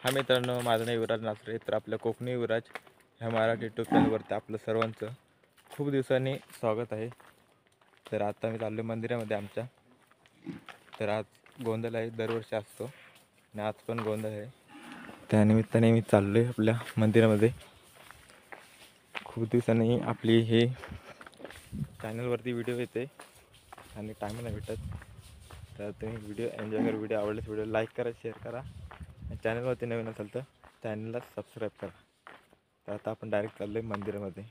हा मित्रांनो, माझं नाव युवराज नाचरे. तर आपल्या कोकणी युवराज ह्या मराठी यूट्यूब चॅनलवरती आपलं सर्वांचं खूप दिवसांनी स्वागत आहे. तर आता मी चाललो मंदिरामध्ये आमच्या. तर आज गोंधळ आहे, दरवर्षी असतो आणि आज पण गोंधळ आहे. त्यानिमित्ताने मी चाललो आहे आपल्या मंदिरामध्ये. खूप दिवसांनी आपली हे चॅनलवरती व्हिडिओ येते आणि टाईम नाही भेटत. तर तुम्ही व्हिडिओ एन्जॉय करा. व्हिडिओ आवडल्यास व्हिडिओ लाईक करा, शेअर करा. चॅनलवरती नवीन असेल तर चॅनलला सबस्क्राईब करा. तर आता आपण डायरेक्ट चाललो आहे मंदिरामध्ये.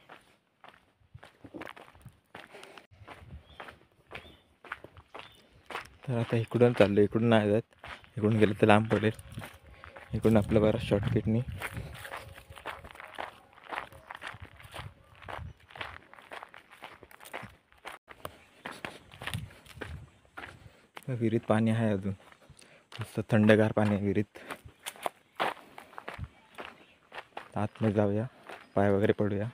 तर आता इकडून चाललो, इकडून नाही जात. इकडून गेलं तर लांब पडेल. इकडून आपलं बरं शॉर्टकटनी विहिरीत पाणी आहे अजून. मस्त थंडगार पाणी आहे विहिरीत. आतमध्ये जाऊया, पाय वगैरे पडूया.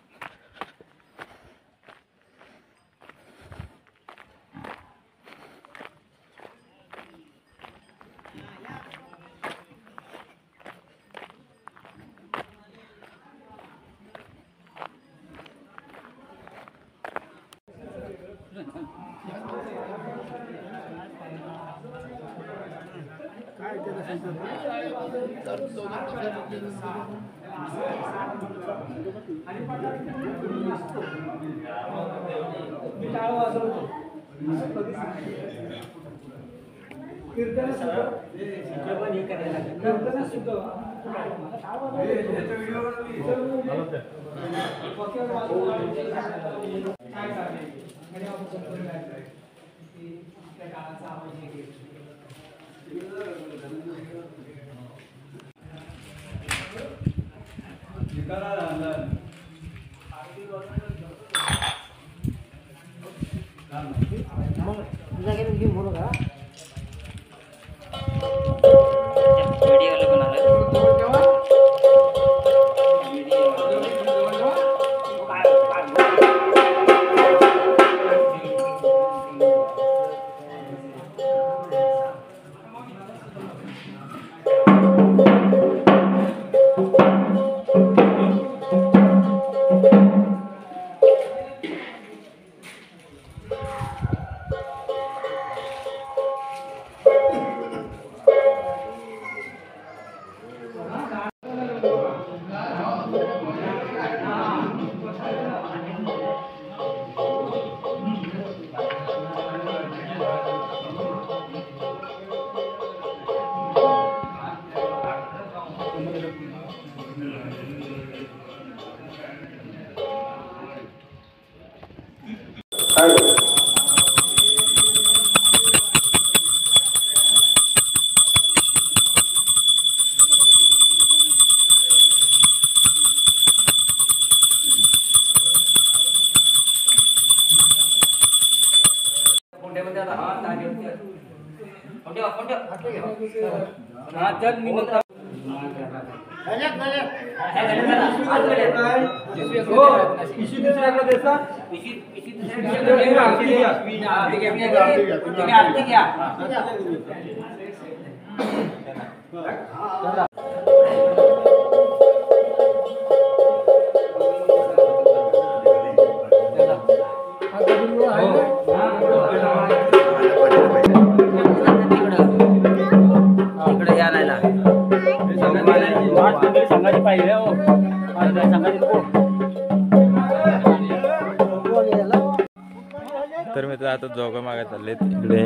तर मी तर आता जोगा मागे चालले. इकडे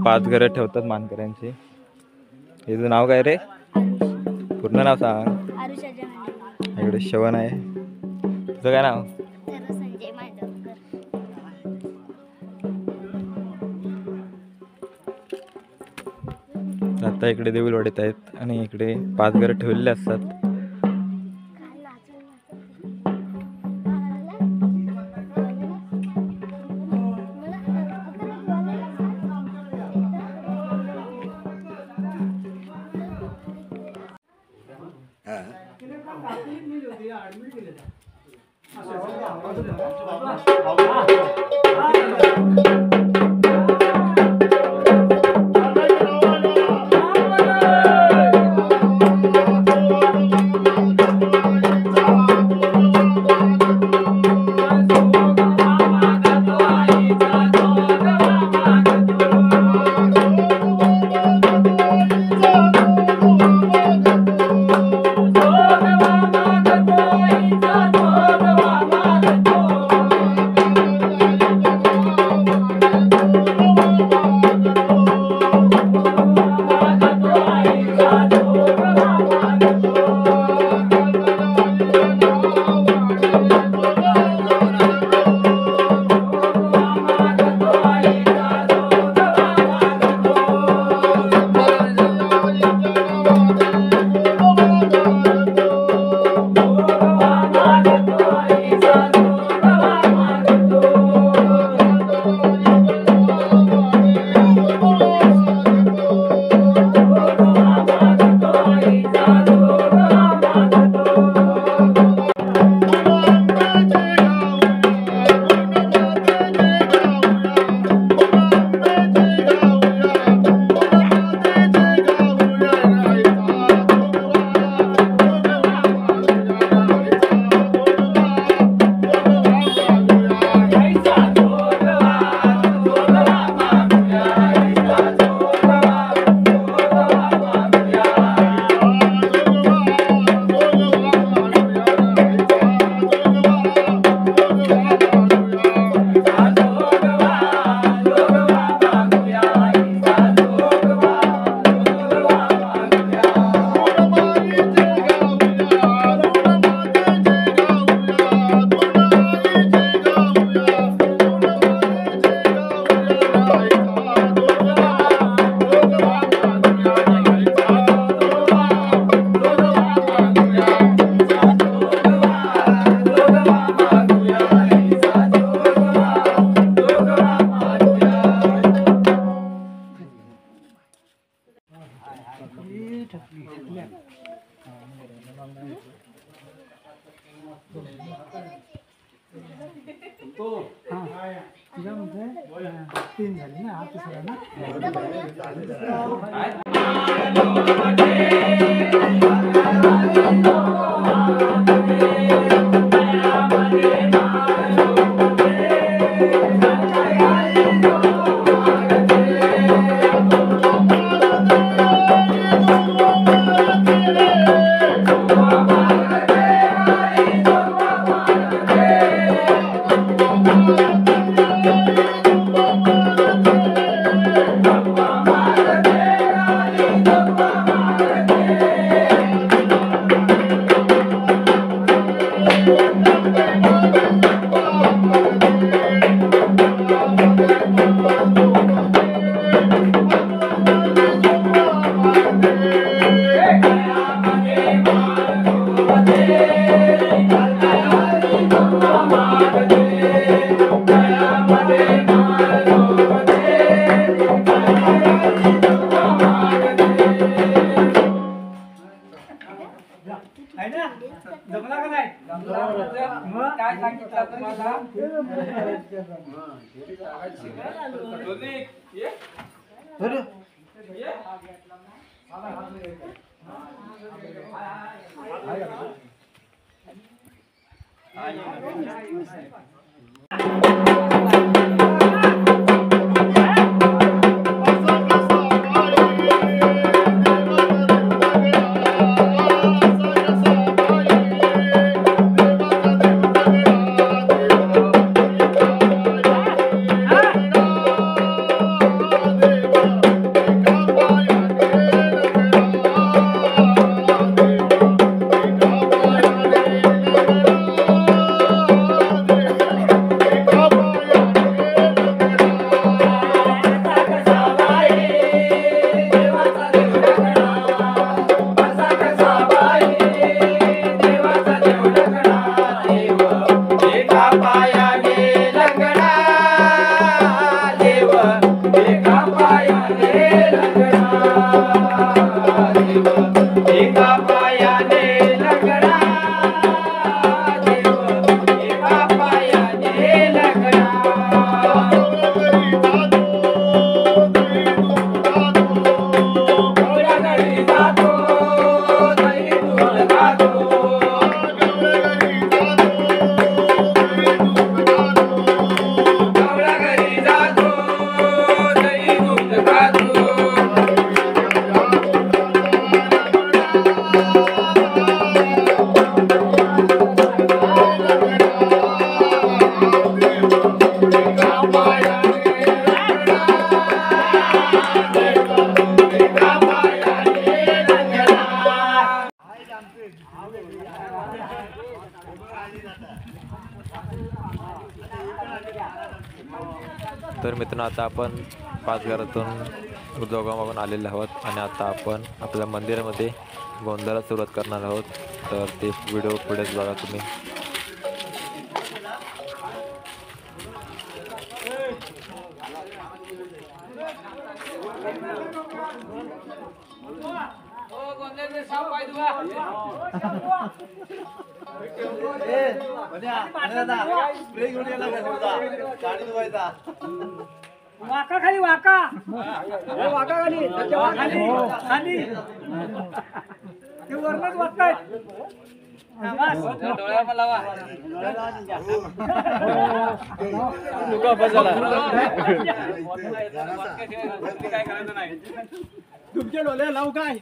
5 घरं ठेवतात मानकऱ्यांची. याचं नाव काय रे? पूर्ण नाव सांग. इकडे श्रवण आहे. तुझं काय नाव? आता इकडे देऊळ वाढत आहेत आणि इकडे 5 घरं ठेवलेले असतात. तर मित्रांनो, आता आपण पाचघरातून जोगामागून आलेले आहोत आणि आता आपण आपल्या मंदिरामध्ये गोंधळाला सुरुवात करणार आहोत. तर ते व्हिडिओ पुढेच बघा तुम्ही. वाका खाली वाका वाका खाली खाली ते वरनच वागतायत. तुमच्या डोळे लावू काय?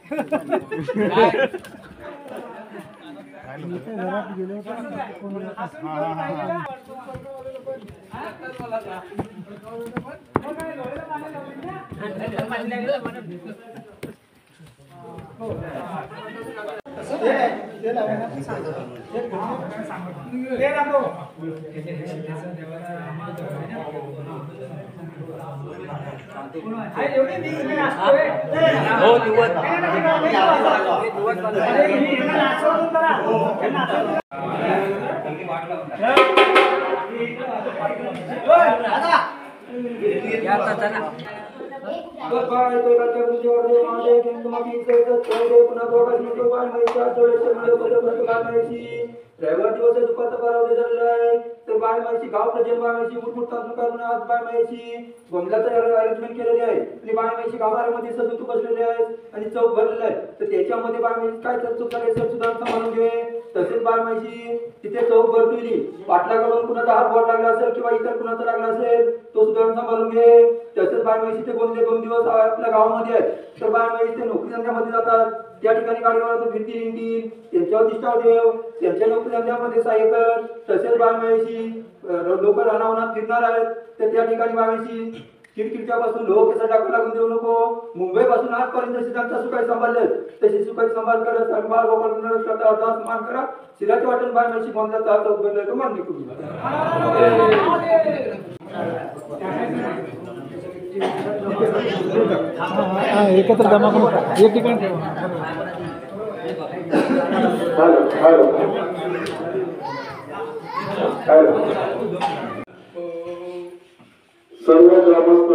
रविवार दिवस आहे, दुपारचा परावधी झालेला आहे. तर बाय मायशी गाव प्रजन बाय मायशी उठमुठ तांदूळ काढून आज बाय मायशी गोंधळाचं अरेंजमेंट केलेले आहे आणि बाय मायशी गाभाऱ्यामध्ये सजून तू बसलेले आहे आणि चौक भरलेला आहे. तर त्याच्यामध्ये बाय मायशी काय चूक झाली सर सुद्धा सांभाळून घे. तसेच बाय मायशी तिथे चौक भरतोय पाटलाकडून कुणाचा हात बोट लागला असेल किंवा इतर कुणाचा लागला असेल तो सुद्धा सांभाळून घे. तसेच बाय मायशी ते गोंधळे 2 दिवस आपल्या गावामध्ये आहे. तर बाय मायशी ते नोकरी धंद्यामध्ये जातात, त्या ठिकाणी गाडीवर फिरतील इंतील त्यांच्यावर दिष्टाव ठेव, त्यांच्या नोकरी धंद्यामध्ये सहाय्य कर. तसेच बाय मायशी लोक रानावनात फिरणार आहेत तर त्या ठिकाणी बाय मायशी किरकिरच्या पासून लोक केसा टाकू लागून देऊ नको. मुंबई पासून आजपर्यंत जशी त्यांचा सुखाई सांभाळले तशी सुखाई सांभाळ करत सांभाळ गोपाल मान करा. शिराचे वाटण बाय मायशी गोंधळाचा चौक भरलाय तो मान्य करू. एकत्र जमा करून एक ठिकाणी ठेवा. सर्व ग्रामस्थ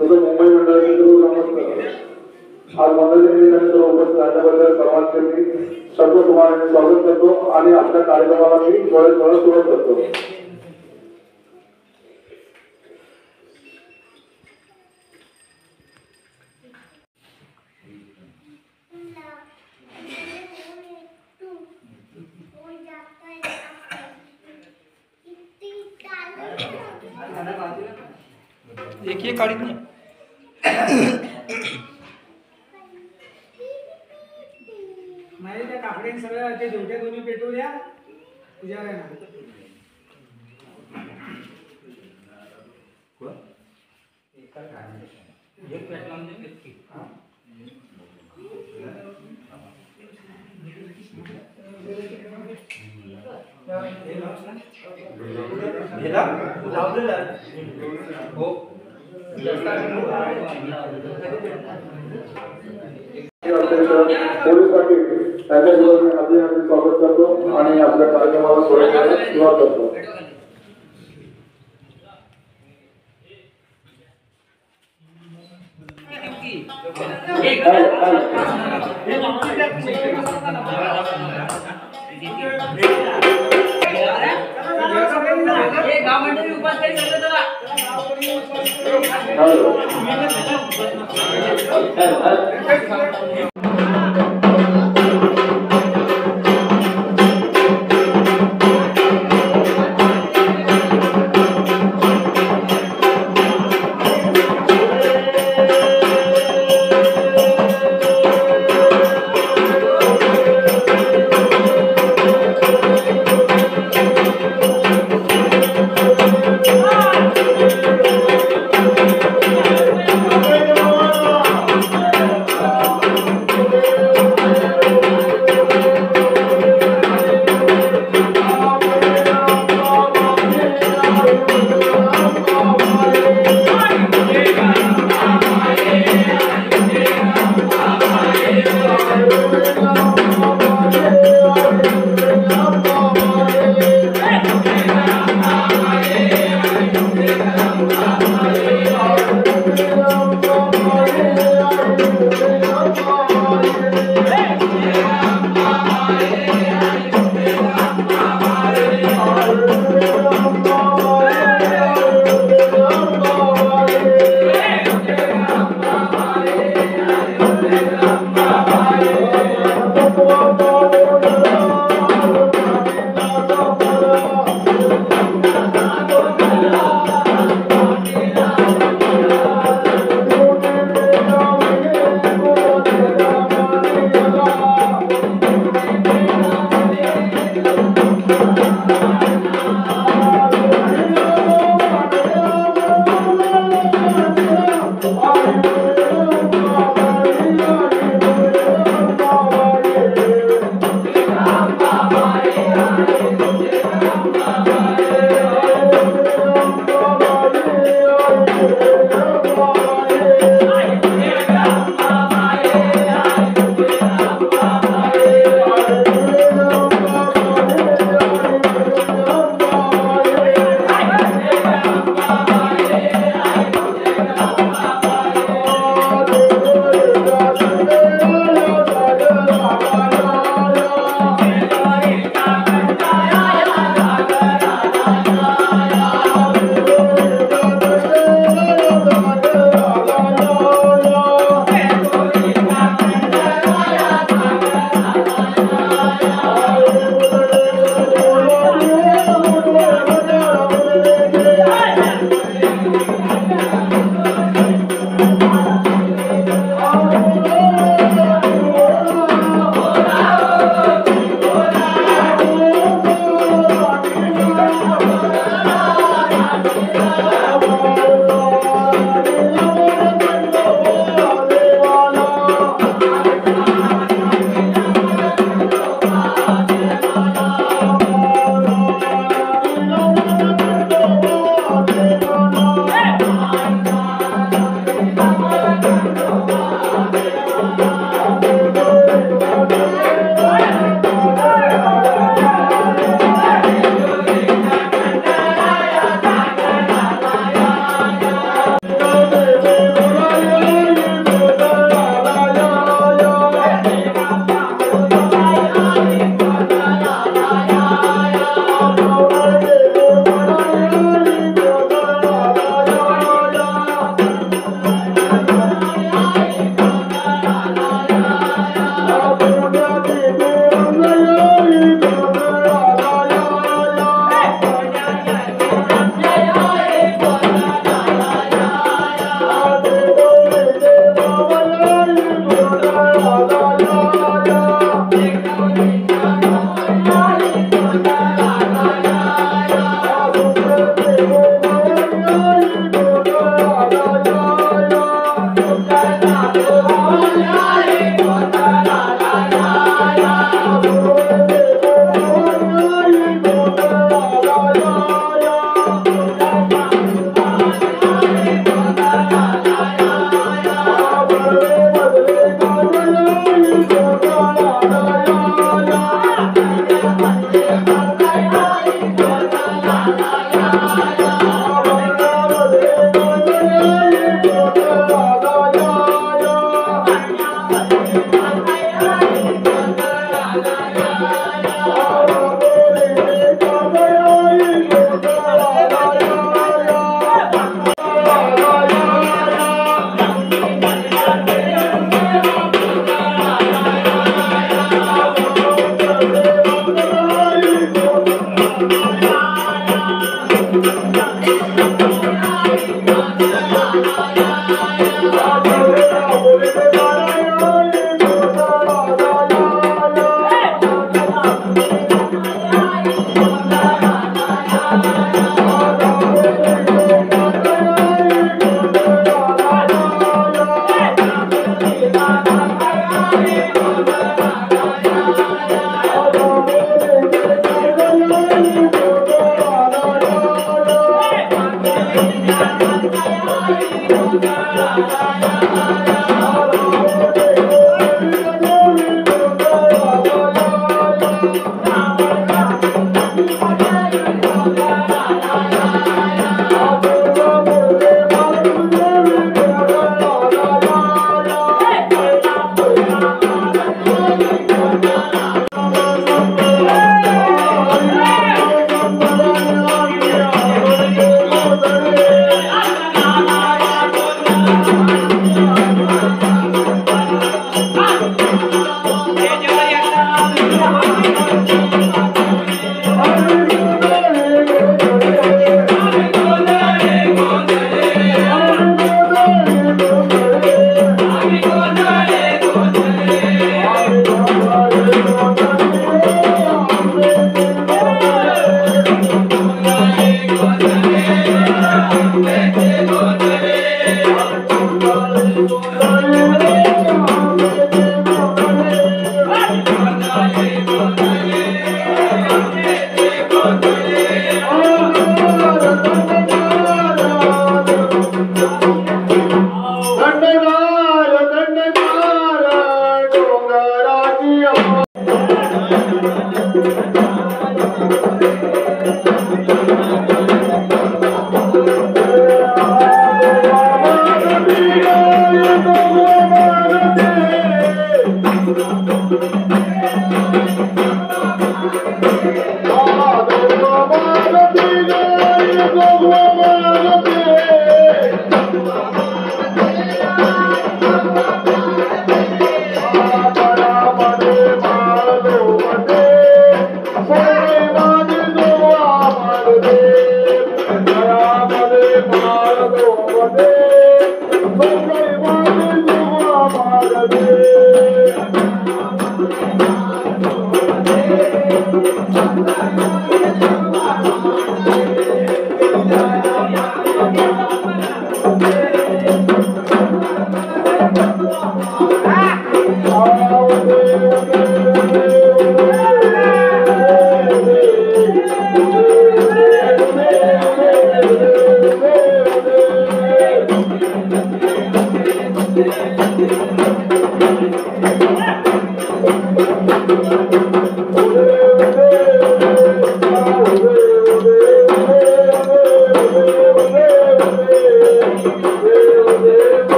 तसं मुंबई मंडळाचे सर्व ग्रामस्थ आज मंडळाच्या निमित्ताने सर्व उपस्थित राहण्याबद्दल सर्वांचे मी सर्व तुम्हाला स्वागत करतो आणि आपल्या कार्यक्रमाला मी थोडं सुरुवात करतो. एक काढीत नाही नाही त्या काकड्याने सगळं ते जेवढ्या दोन्ही पेटवू द्या पुजाऱ्यांना. पोलीस पाटील त्यांच्यासोबत मी हाती स्वागत करतो आणि आपल्या कार्यक्रमाला सुरुवात करतो.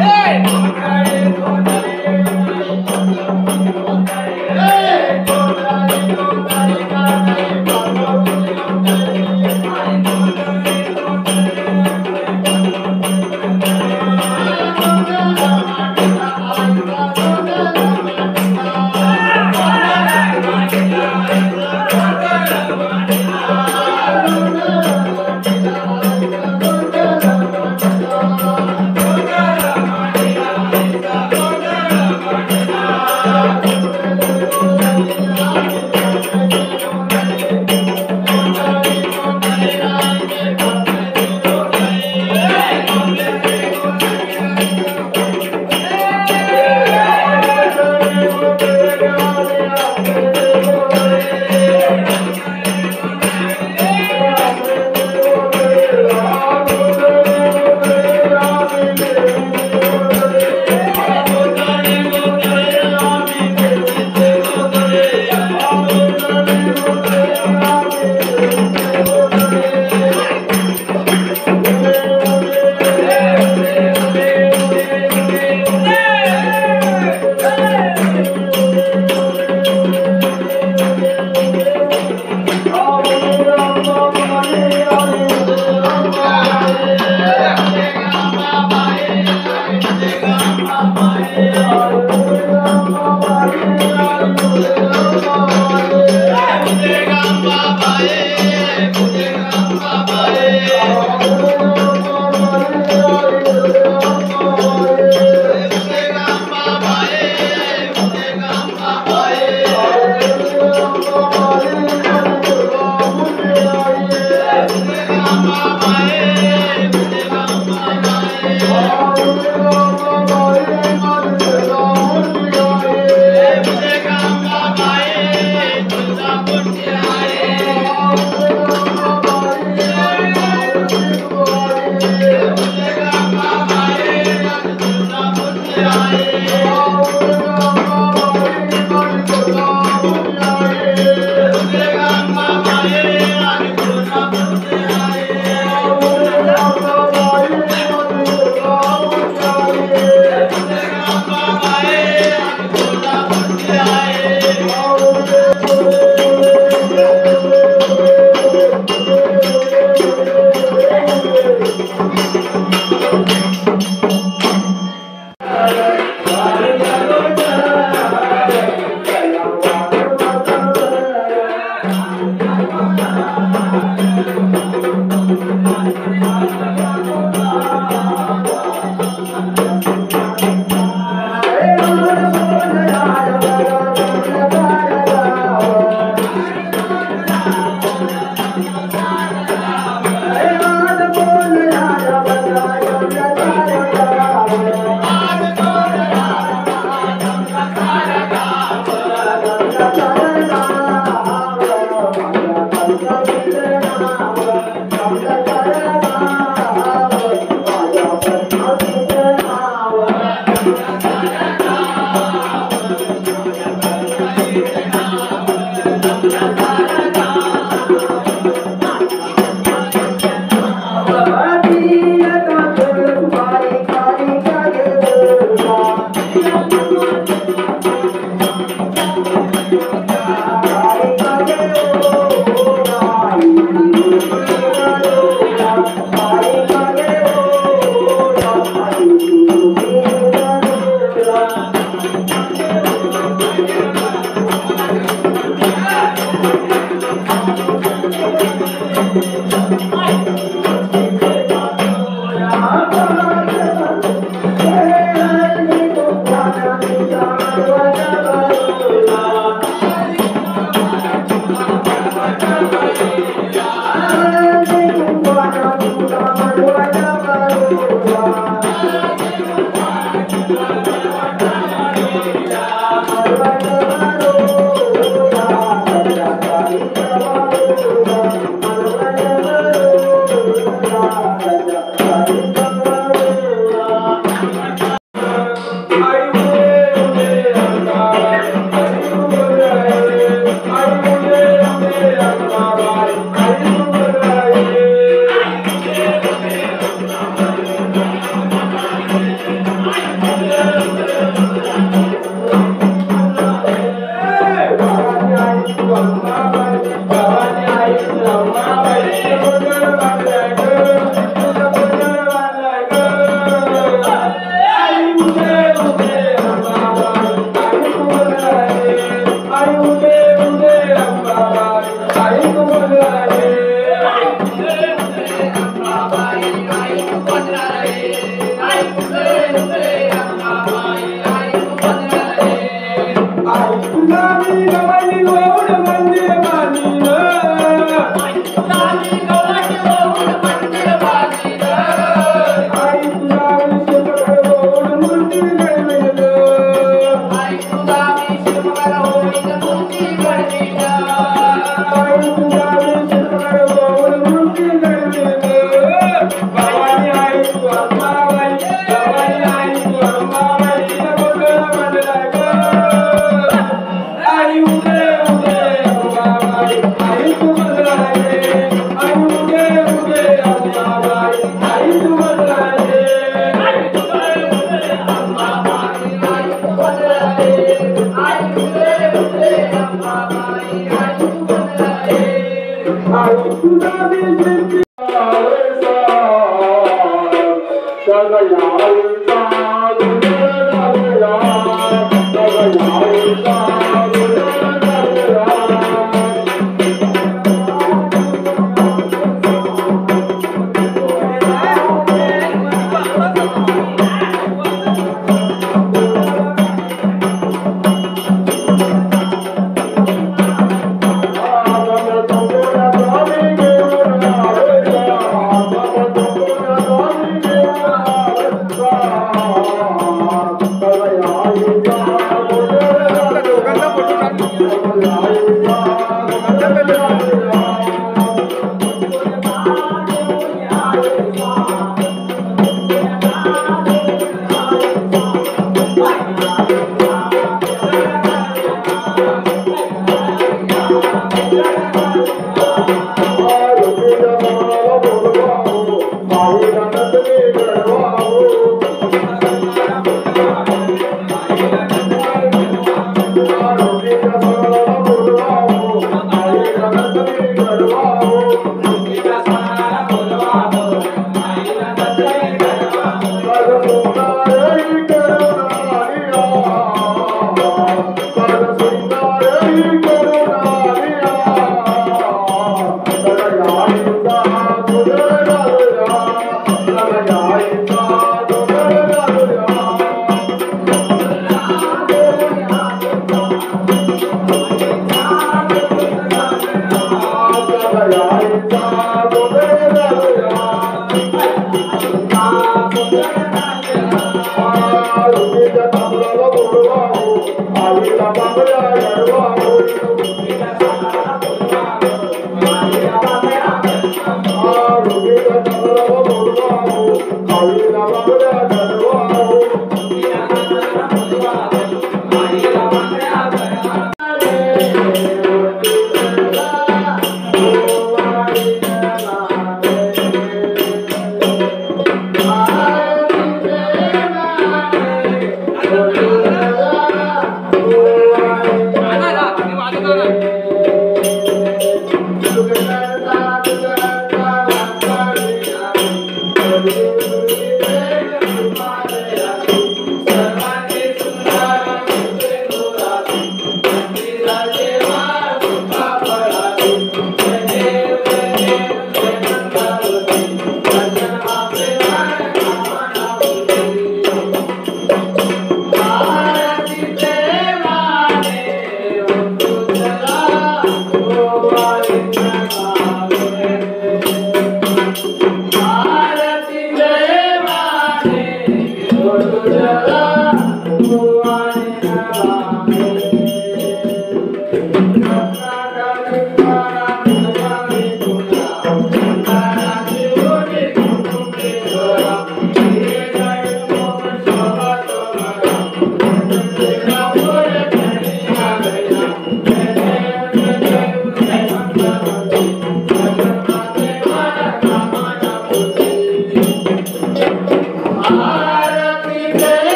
Hey!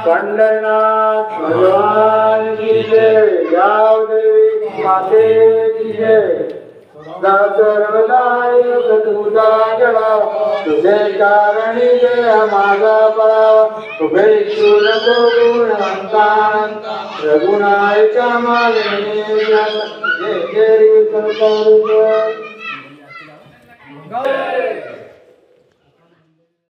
पंढरनाथ भगवान की जय, याव देवी माते की जय। सर्वदाय तुझा जळा, तुझे कारणी जय माझा पळावा, उभे नको गुणवंता रघुनायका मागे जय जय संतान